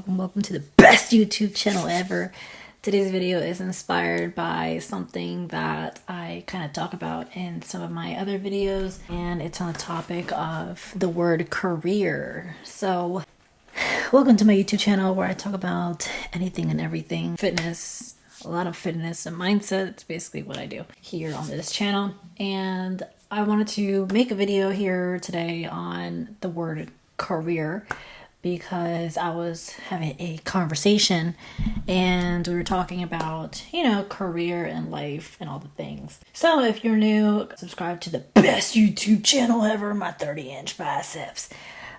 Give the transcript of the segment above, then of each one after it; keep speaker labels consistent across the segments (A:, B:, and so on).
A: welcome to the best YouTube channel ever. Today's video is inspired by something that I kind of talk about in some of my other videos, and it's on the topic of the word career. So welcome to my YouTube channel where I talk about anything and everything fitness, a lot of fitness and mindset. It's basically what I do here on this channel, and I wanted to make a video here today on the word career because I was having a conversation and we were talking about, career and life and all the things. So if you're new, subscribe to the best YouTube channel ever, my 30-inch biceps.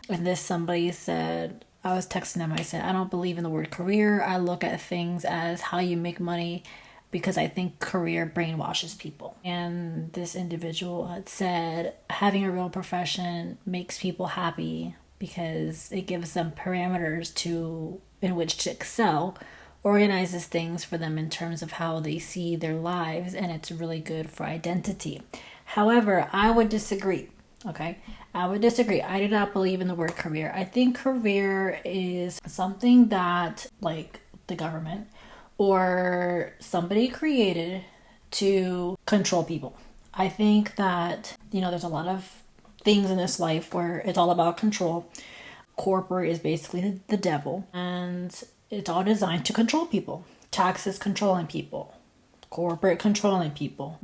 A: And somebody said, I was texting them, I said, I don't believe in the word career. I look at things as how you make money because I think career brainwashes people. And this individual had said, having a real profession makes people happy because it gives them parameters in which to excel, organizes things for them in terms of how they see their lives, and it's really good for identity. However, I would disagree. Okay, I would disagree. I do not believe in the word career. I think career is something that, like, the government or somebody created to control people. I think that, there's a lot of things in this life where it's all about control. Corporate is basically the devil, and it's all designed to control people. Taxes controlling people. Corporate controlling people.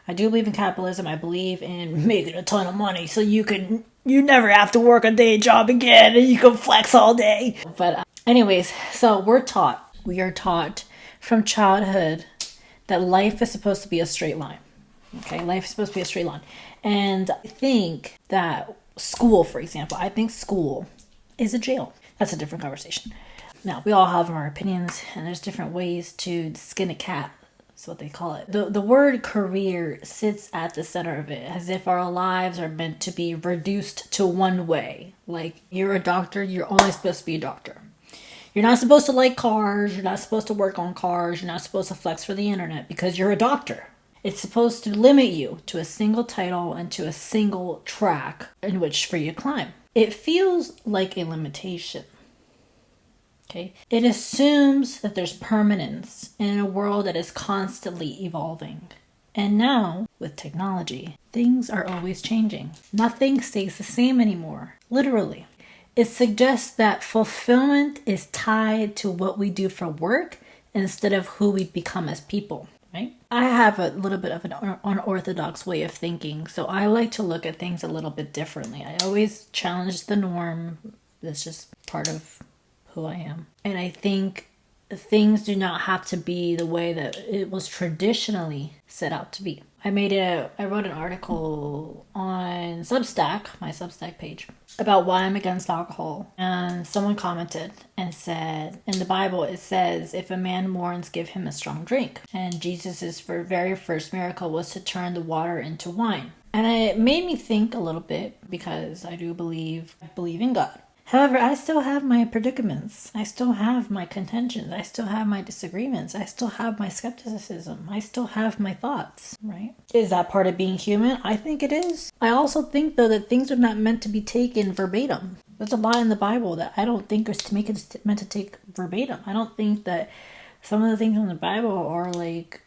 A: I do believe in capitalism. I believe in making a ton of money so you never have to work a day job again and you can flex all day. But anyways, so we are taught from childhood that life is supposed to be a straight line. Okay, life is supposed to be a straight line. And I think that school, for example, I think school is a jail. That's a different conversation. Now, we all have our opinions, and there's different ways to skin a cat. That's what they call it. The word career sits at the center of it, as if our lives are meant to be reduced to one way. Like, you're a doctor, you're only supposed to be a doctor. You're not supposed to like cars, you're not supposed to work on cars, you're not supposed to flex for the internet because you're a doctor. It's supposed to limit you to a single title and to a single track in which for you to climb. It feels like a limitation. Okay? It assumes that there's permanence in a world that is constantly evolving. And now, with technology, things are always changing. Nothing stays the same anymore. Literally. It suggests that fulfillment is tied to what we do for work instead of who we become as people. Right? I have a little bit of an unorthodox way of thinking, so I like to look at things a little bit differently. I always challenge the norm. That's just part of who I am. And I think things do not have to be the way that it was traditionally set out to be. I wrote an article on Substack, my Substack page, about why I'm against alcohol. And someone commented and said, in the Bible it says, if a man mourns, give him a strong drink. And Jesus' very first miracle was to turn the water into wine. And it made me think a little bit because I do believe in God. However, I still have my predicaments. I still have my contentions. I still have my disagreements. I still have my skepticism. I still have my thoughts, right? Is that part of being human? I think it is. I also think, though, that things are not meant to be taken verbatim. There's a lot in the Bible that I don't think is meant to take verbatim. I don't think that some of the things in the Bible are like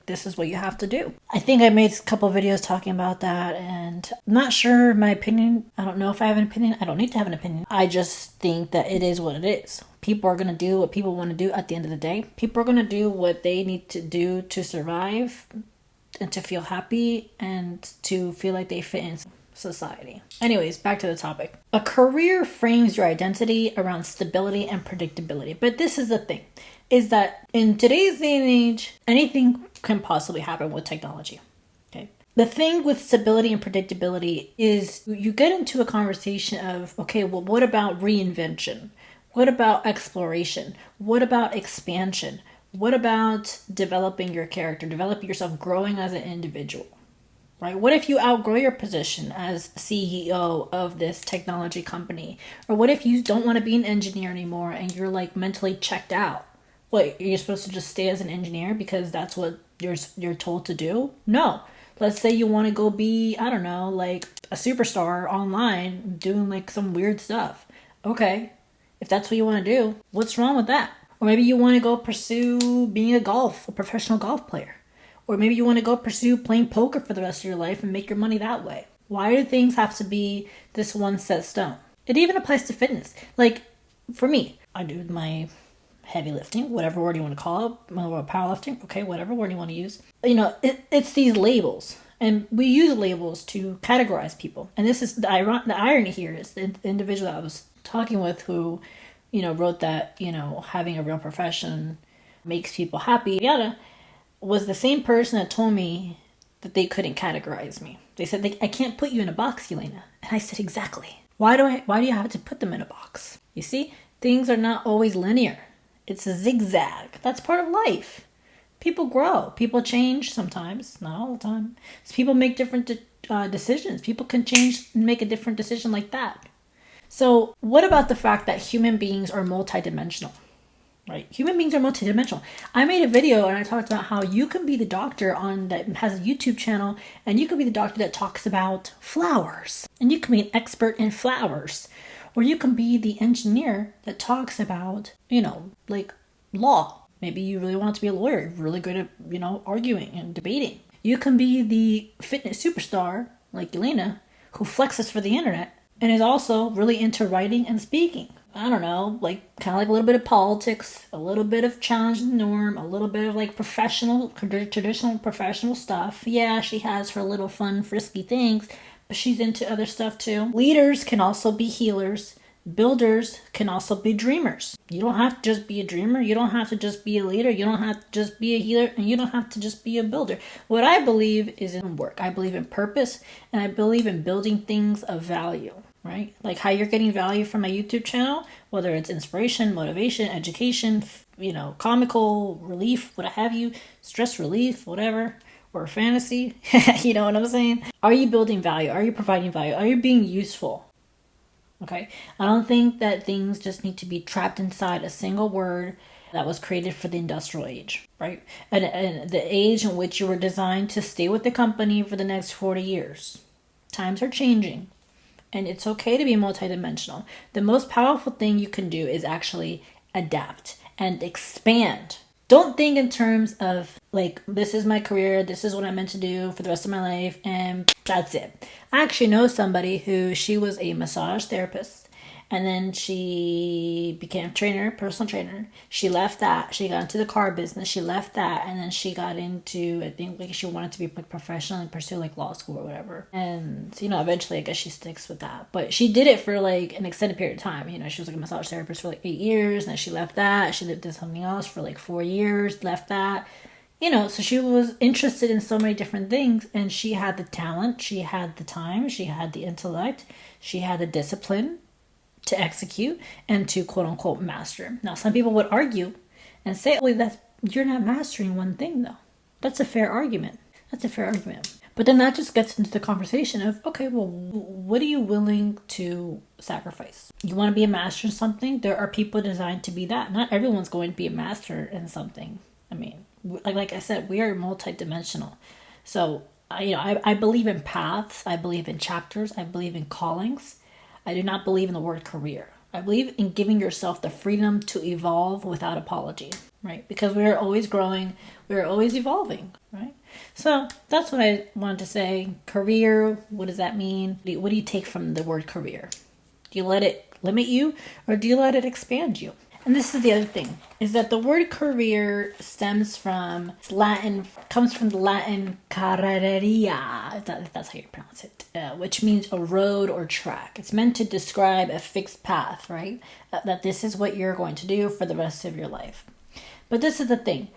A: this is what you have to do. I think I made a couple of videos talking about that, and I'm not sure my opinion. I don't know if I have an opinion. I don't need to have an opinion. I just think that it is what it is. People are going to do what people want to do at the end of the day. People are going to do what they need to do to survive and to feel happy and to feel like they fit in society. Anyways, back to the topic. A career frames your identity around stability and predictability. But this is the thing, is that in today's day and age, anything can possibly happen with technology. Okay. The thing with stability and predictability is you get into a conversation of, okay, well, what about reinvention? What about exploration? What about expansion? What about developing your character, developing yourself, growing as an individual? Right? What if you outgrow your position as CEO of this technology company? Or what if you don't want to be an engineer anymore and you're like mentally checked out? What, you're supposed to just stay as an engineer because that's what you're told to do? No. Let's say you want to go be, I don't know, like a superstar online doing like some weird stuff. Okay. If that's what you want to do, what's wrong with that? Or maybe you want to go pursue being a professional golf player. Or maybe you want to go pursue playing poker for the rest of your life and make your money that way. Why do things have to be this one set stone? It even applies to fitness. Like, for me, I do my heavy lifting, whatever word you want to call it, powerlifting, okay, whatever word you want to use. You know, it's these labels. And we use labels to categorize people. And this is the irony here is the individual I was talking with who, you know, wrote that, you know, having a real profession makes people happy, yada, was the same person that told me that they couldn't categorize me. They said, I can't put you in a box, Yelena. And I said, exactly. Why do you have to put them in a box? You see, things are not always linear. It's a zigzag. That's part of life. People grow. People change sometimes, not all the time. So people make different decisions. People can change and make a different decision like that. So what about the fact that human beings are multidimensional? Right? Human beings are multidimensional. I made a video and I talked about how you can be the doctor that has a YouTube channel, and you can be the doctor that talks about flowers, and you can be an expert in flowers, or you can be the engineer that talks about, you know, like law. Maybe you really want to be a lawyer. You're really good at, you know, arguing and debating. You can be the fitness superstar like Yelena, who flexes for the internet and is also really into writing and speaking. I don't know, like kind of like a little bit of politics, a little bit of challenge the norm, a little bit of like traditional professional stuff. Yeah, she has her little fun, frisky things, but she's into other stuff too. Leaders can also be healers. Builders can also be dreamers. You don't have to just be a dreamer. You don't have to just be a leader. You don't have to just be a healer, and you don't have to just be a builder. What I believe is in work. I believe in purpose, and I believe in building things of value, right? Like how you're getting value from my YouTube channel, whether it's inspiration, motivation, education, you know, comical relief, what have you, stress relief, whatever, or fantasy. You know what I'm saying? Are you building value? Are you providing value? Are you being useful? Okay, I don't think that things just need to be trapped inside a single word that was created for the industrial age, right? And the age in which you were designed to stay with the company for the next 40 years. Times are changing, and it's okay to be multidimensional. The most powerful thing you can do is actually adapt and expand. Don't think in terms of like, this is my career, this is what I'm meant to do for the rest of my life, and that's it. I actually know somebody she was a massage therapist, and then she became a personal trainer. She left that. She got into the car business. She left that, and then she got into, I think, like she wanted to be like professional and pursue like law school or whatever. And you know, eventually, I guess she sticks with that. But she did it for like an extended period of time. You know, she was like a massage therapist for like 8 years, and then she left that. She did something else for like 4 years. Left that. You know, so she was interested in so many different things, and she had the talent, she had the time, she had the intellect, she had the discipline to execute and to quote unquote master. Now, some people would argue and say, well, you're not mastering one thing though. That's a fair argument. But then that just gets into the conversation of, okay, well, what are you willing to sacrifice? You want to be a master in something? There are people designed to be that. Not everyone's going to be a master in something. I mean, like I said, we are multidimensional. So, I believe in paths. I believe in chapters. I believe in callings. I do not believe in the word career. I believe in giving yourself the freedom to evolve without apology, right? Because we are always growing. We are always evolving, right? So that's what I wanted to say. Career, what does that mean? What do you take from the word career? Do you let it limit you, or do you let it expand you? And this is the other thing, is that the word career comes from the Latin carreria, if that's how you pronounce it, which means a road or track. It's meant to describe a fixed path, right? That this is what you're going to do for the rest of your life. But this is the thing.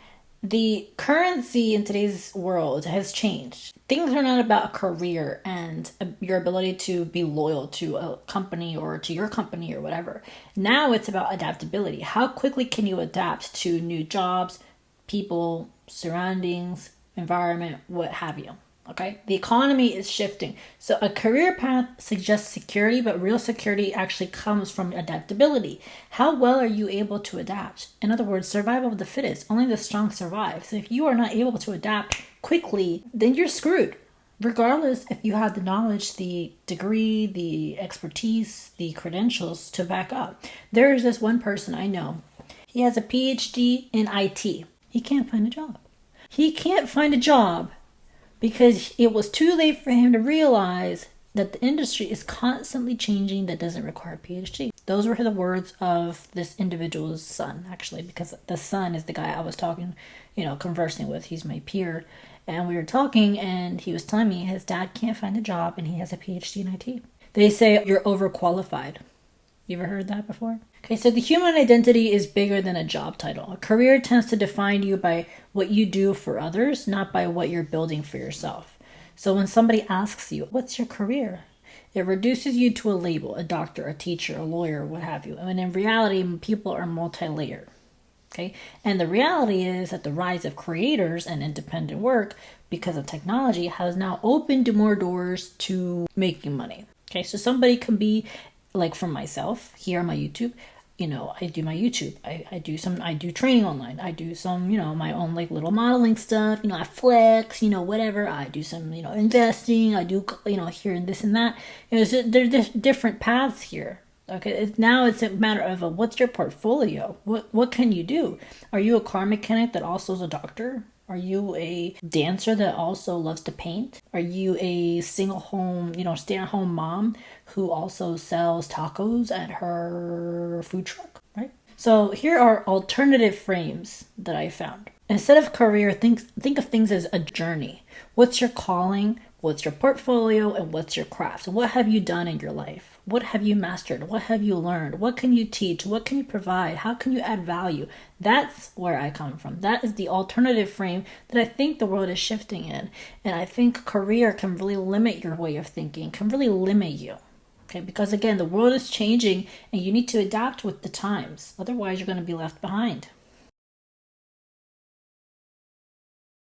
A: The currency in today's world has changed. Things are not about a career and your ability to be loyal to a company or to your company or whatever. Now it's about adaptability. How quickly can you adapt to new jobs, people, surroundings, environment, what have you? Okay, the economy is shifting. So a career path suggests security, but real security actually comes from adaptability. How well are you able to adapt? In other words, survival of the fittest. Only the strong survive. So if you are not able to adapt quickly, then you're screwed. regardless if you have the knowledge, the degree, the expertise, the credentials to back up. There is this one person I know. He has a PhD in IT. He can't find a job. He can't find a job because it was too late for him to realize that the industry is constantly changing that doesn't require a PhD. Those were the words of this individual's son, actually, because the son is the guy I was talking, conversing with. He's my peer. And we were talking, and he was telling me his dad can't find a job, and he has a PhD in IT. They say you're overqualified. You ever heard that before? Okay, so the human identity is bigger than a job title. A career tends to define you by what you do for others, not by what you're building for yourself. So when somebody asks you, what's your career? It reduces you to a label, a doctor, a teacher, a lawyer, what have you. And in reality, people are multi-layered. Okay, and the reality is that the rise of creators and independent work because of technology has now opened more doors to making money. Okay, so somebody can be like, for myself here on my YouTube, I do my YouTube. I do training online. I do some, my own like little modeling stuff. I flex, whatever. I do some, investing. I do, here and this and that. There's different paths here. Okay, now it's a matter of what's your portfolio? What can you do? Are you a car mechanic that also is a doctor? Are you a dancer that also loves to paint? Are you a single home, stay-at-home mom who also sells tacos at her food truck, right? So here are alternative frames that I found. Instead of career, think of things as a journey. What's your calling? What's your portfolio? And what's your craft? And what have you done in your life? What have you mastered? What have you learned? What can you teach? What can you provide? How can you add value? That's where I come from. That is the alternative frame that I think the world is shifting in. And I think career can really limit your way of thinking, can really limit you. Okay, because again, the world is changing and you need to adapt with the times. Otherwise, you're going to be left behind.